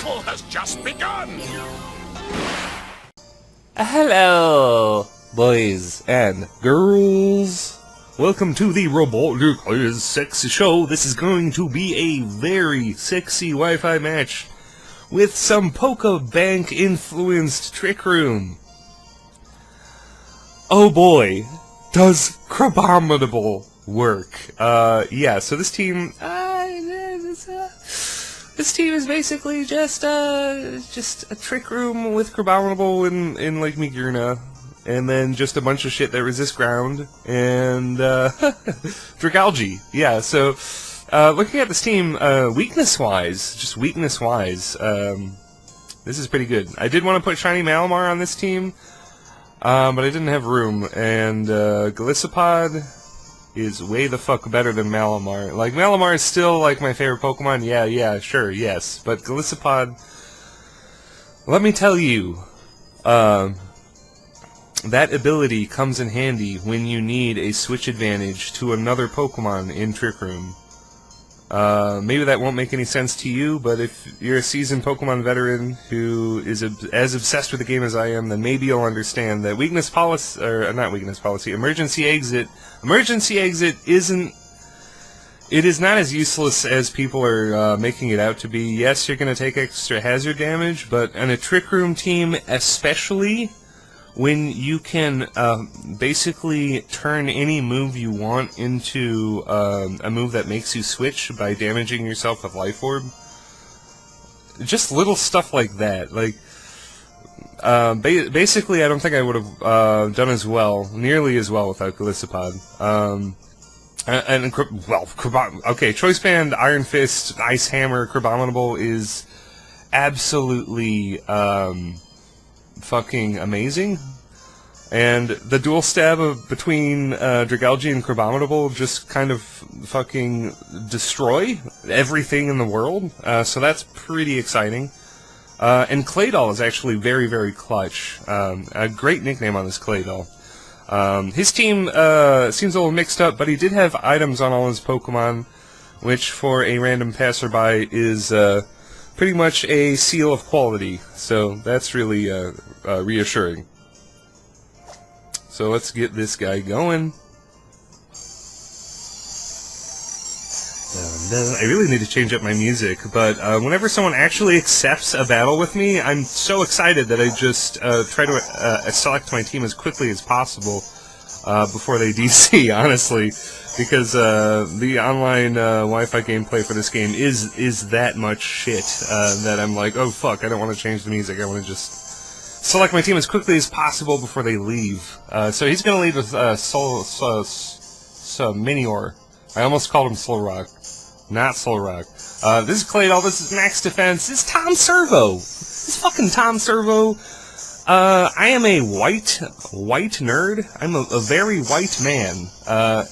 battle has just begun! Hello, boys and girls. Welcome to the RobotnikIsSexy show. This is going to be a very sexy Wi-Fi match with some Pokebank-influenced Trick Room. Oh boy, does Crabominable work. Yeah, so this team, this team is basically just a Trick Room with Crabominable in Lake Migurna, and then just a bunch of shit that resists ground, and, Dragalge. Yeah, so, looking at this team, weakness-wise, this is pretty good. I did want to put Shiny Malamar on this team, but I didn't have room, and Golisopod is way the fuck better than Malamar. Like, Malamar is still, like, my favorite Pokemon, yeah, sure, yes, but Golisopod, let me tell you, that ability comes in handy when you need a switch advantage to another Pokemon in Trick Room. Maybe that won't make any sense to you, but if you're a seasoned Pokemon veteran who is as obsessed with the game as I am, then maybe you'll understand that emergency exit isn't... It is not as useless as people are making it out to be. Yes, you're going to take extra hazard damage, but on a Trick Room team, especially when you can basically turn any move you want into a move that makes you switch by damaging yourself with Life Orb. Just little stuff like that. Like, basically, I don't think I would have done nearly as well without Golisopod. Okay, Choice Band, Iron Fist, Ice Hammer, Crabominable is absolutely fucking amazing, and the dual stab between Dragalge and Crabominable just kind of fucking destroy everything in the world, so that's pretty exciting. And Claydol is actually very, very clutch. A great nickname on this Claydol. His team seems a little mixed up, but he did have items on all his Pokemon, which for a random passerby is pretty much a seal of quality, so that's really reassuring. So let's get this guy going. I really need to change up my music, but whenever someone actually accepts a battle with me, I'm so excited that I just try to select my team as quickly as possible before they DC, honestly. Because the online Wi-Fi gameplay for this game is that much shit that I'm like, oh fuck, I don't want to change the music. I want to just select my team as quickly as possible before they leave. So he's going to lead with Minior. I almost called him Slowrock. Not Slowrock. This is Claydol. This is Max Defense. This is Tom Servo. This is fucking Tom Servo. I am a white nerd. I'm a very white man.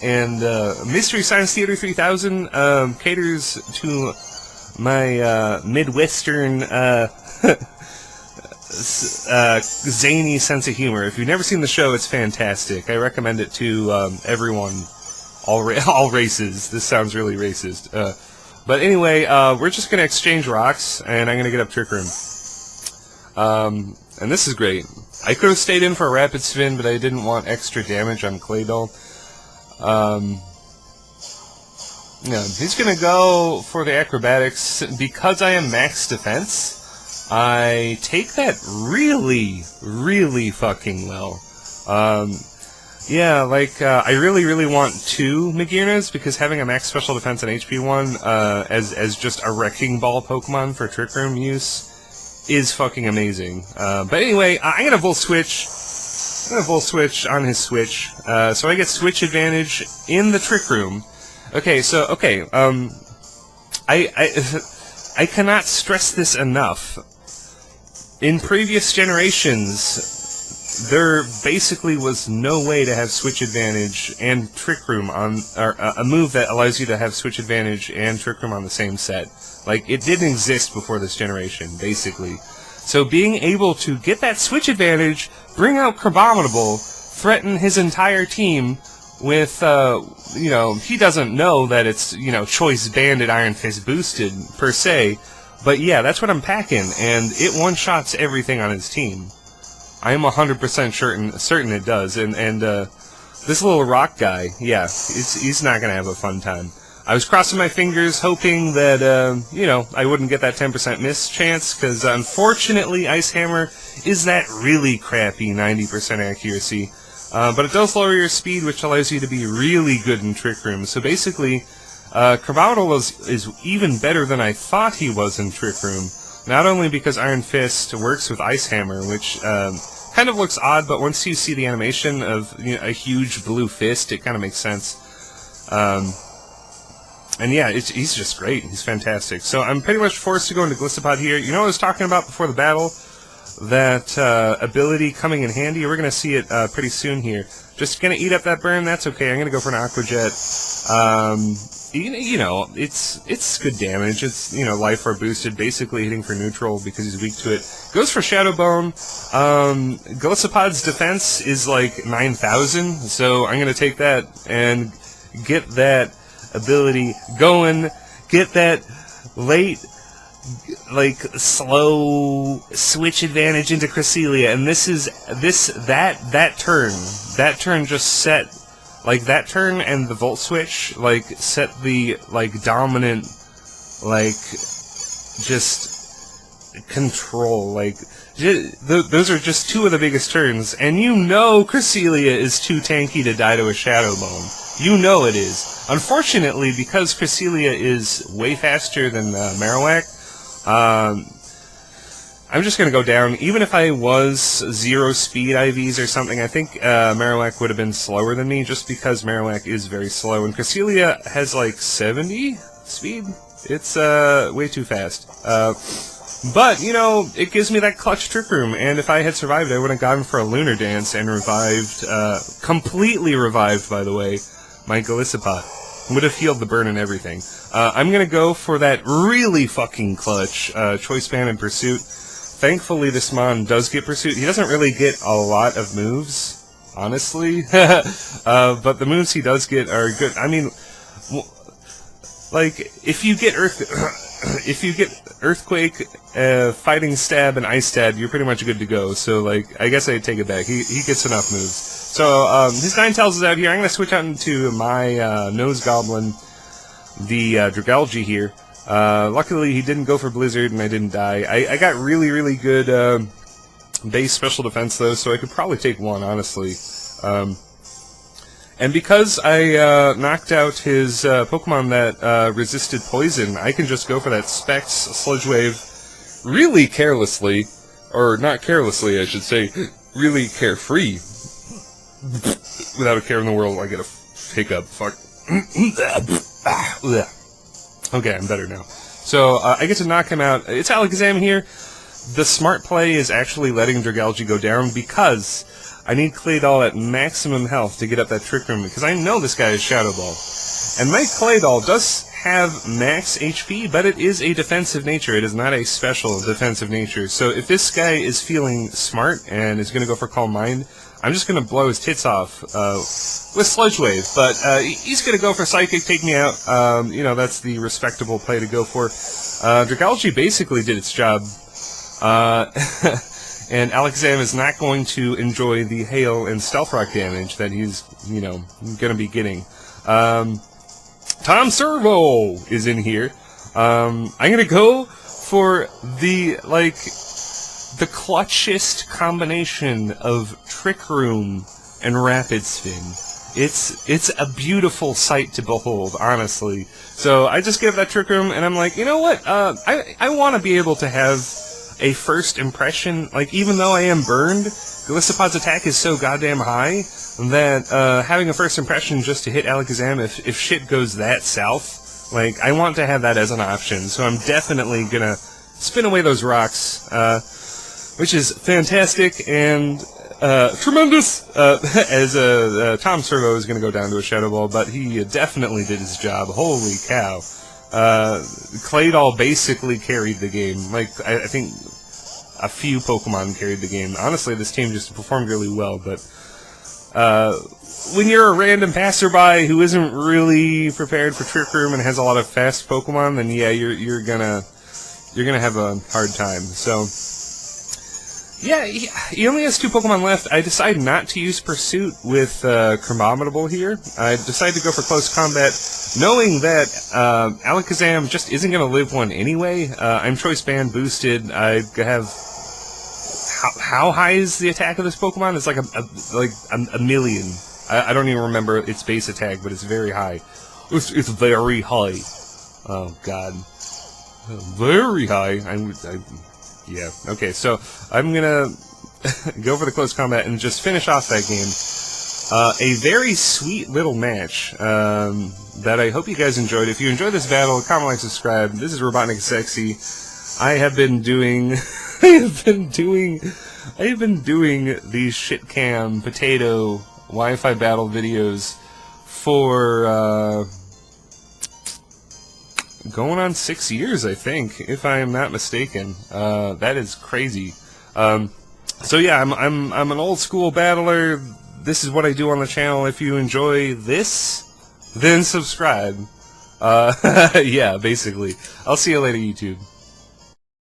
And Mystery Science Theater 3000 caters to my Midwestern zany sense of humor. If you've never seen the show, it's fantastic. I recommend it to everyone, all races. This sounds really racist. But anyway, we're just going to exchange rocks, and I'm going to get up Trick Room. And this is great. I could have stayed in for a Rapid Spin, but I didn't want extra damage on Claydol. Yeah, he's going to go for the Acrobatics. Because I am Max Defense, I take that really, really fucking well. Yeah, like, I really want two Migurnas, because having a Max Special Defense and HP one, as just a Wrecking Ball Pokemon for Trick Room use, is fucking amazing. But anyway, I'm gonna Volt Switch. I'm gonna Volt Switch on his Switch, so I get Switch advantage in the Trick Room. Okay, so, I cannot stress this enough. In previous generations, there basically was no way to have Switch Advantage and Trick Room on, or a move that allows you to have Switch Advantage and Trick Room on the same set. Like, it didn't exist before this generation, basically. So being able to get that Switch Advantage, bring out Crabominable, threaten his entire team with, he doesn't know that it's, Choice Banded Iron Fist boosted, per se, But yeah, that's what I'm packing, and it one-shots everything on his team. I am 100% certain it does, and this little rock guy, yeah, he's not gonna have a fun time. I was crossing my fingers, hoping that, you know, I wouldn't get that 10% miss chance, because unfortunately, Ice Hammer is that really crappy 90% accuracy. But it does lower your speed, which allows you to be really good in Trick Room. So basically, Carbodel is even better than I thought he was in Trick Room. Not only because Iron Fist works with Ice Hammer, which kind of looks odd, but once you see the animation of, you know, a huge blue fist, it kind of makes sense. And yeah, he's just great. He's fantastic. So I'm pretty much forced to go into Glycopod here. You know what I was talking about before the battle? That ability coming in handy. We're going to see it pretty soon here. Just going to eat up that burn. That's okay. I'm going to go for an Aqua Jet. You know, it's good damage. It's, you know, life or boosted, basically hitting for neutral because he's weak to it. Goes for Shadow Bone. Glycopod's defense is like 9,000, so I'm going to take that and get that ability going. Get that late, like, slow switch advantage into Cresselia, and that turn just set, like, that turn and the Volt Switch, like, set the, like, dominant, like, just control, like, those are just two of the biggest turns, and you know Cresselia is too tanky to die to a Shadow Bone. You know it is. Unfortunately, because Cresselia is way faster than Marowak, I'm just going to go down. Even if I was 0 speed IVs or something, I think Marowak would have been slower than me, just because Marowak is very slow. And Cresselia has like 70 speed. It's way too fast. But, you know, it gives me that clutch Trick Room, and if I had survived, I would have gone for a Lunar Dance and revived, completely revived, by the way, my Glycopod. Would have healed the burn and everything. I'm gonna go for that really fucking clutch Choice Band and Pursuit. Thankfully, this Mon does get Pursuit. He doesn't really get a lot of moves, honestly. But the moves he does get are good. I mean, like, if you get Earthquake, Fighting Stab, and Ice Stab, you're pretty much good to go. So, like, I guess I take it back. He gets enough moves. So, his Ninetales is out here. I'm going to switch out into my Nose Goblin, the Dragalge here. Luckily, he didn't go for Blizzard, and I didn't die. I got really, really good base special defense, though, so I could probably take one, honestly. And because I knocked out his Pokemon that resisted poison, I can just go for that Specs Sludge Wave really carelessly, or not carelessly, I should say, really carefree. Without a care in the world, I get a hiccup. Fuck. Okay, I'm better now. So, I get to knock him out. It's Alakazam here. The smart play is actually letting Dragalge go down because I need Claydol at maximum health to get up that Trick Room, because I know this guy is Shadow Ball. And my Claydol does have max HP, but it is a defensive nature. It is not a special defensive nature. So if this guy is feeling smart and is going to go for Calm Mind, I'm just going to blow his tits off with Sludge Wave. But he's going to go for Psychic, take me out. You know, that's the respectable play to go for. Dragalge basically did its job. And Alakazam is not going to enjoy the Hail and Stealth Rock damage that he's, you know, going to be getting. Tom Servo is in here. I'm going to go for the, like, the clutchest combination of Trick Room and Rapid Spin. It's a beautiful sight to behold, honestly. So I just give that Trick Room, and I'm like, you know what? I want to be able to have a first impression. Like, even though I am burned, Glycopod's attack is so goddamn high that having a first impression just to hit Alakazam if shit goes that south, like, I want to have that as an option. So I'm definitely gonna spin away those rocks, which is fantastic and tremendous, as Tom Servo is going to go down to a Shadow Ball, but he definitely did his job. Holy cow. Claydol basically carried the game. Like, I think a few Pokemon carried the game. Honestly, this team just performed really well, but when you're a random passerby who isn't really prepared for Trick Room and has a lot of fast Pokemon, then yeah, you're gonna you're gonna have a hard time. So, yeah, he only has 2 Pokemon left. I decided not to use Pursuit with Crabominable here. I decided to go for Close Combat, knowing that Alakazam just isn't going to live one anyway. I'm Choice Band boosted. I have... How high is the attack of this Pokemon? It's like a million. I don't even remember its base attack, but it's very high. It's very high. Oh, God. Very high. Yeah, okay, so I'm gonna go for the Close Combat and just finish off that game. A very sweet little match that I hope you guys enjoyed. If you enjoyed this battle, comment, like, subscribe. This is RobotnikIsSexy. I have been doing these shitcam potato Wi-Fi battle videos for going on 6 years, I think, if I am not mistaken. That is crazy. So yeah, I'm an old school battler. This is what I do on the channel. If you enjoy this, then subscribe. Yeah, basically. I'll see you later, YouTube.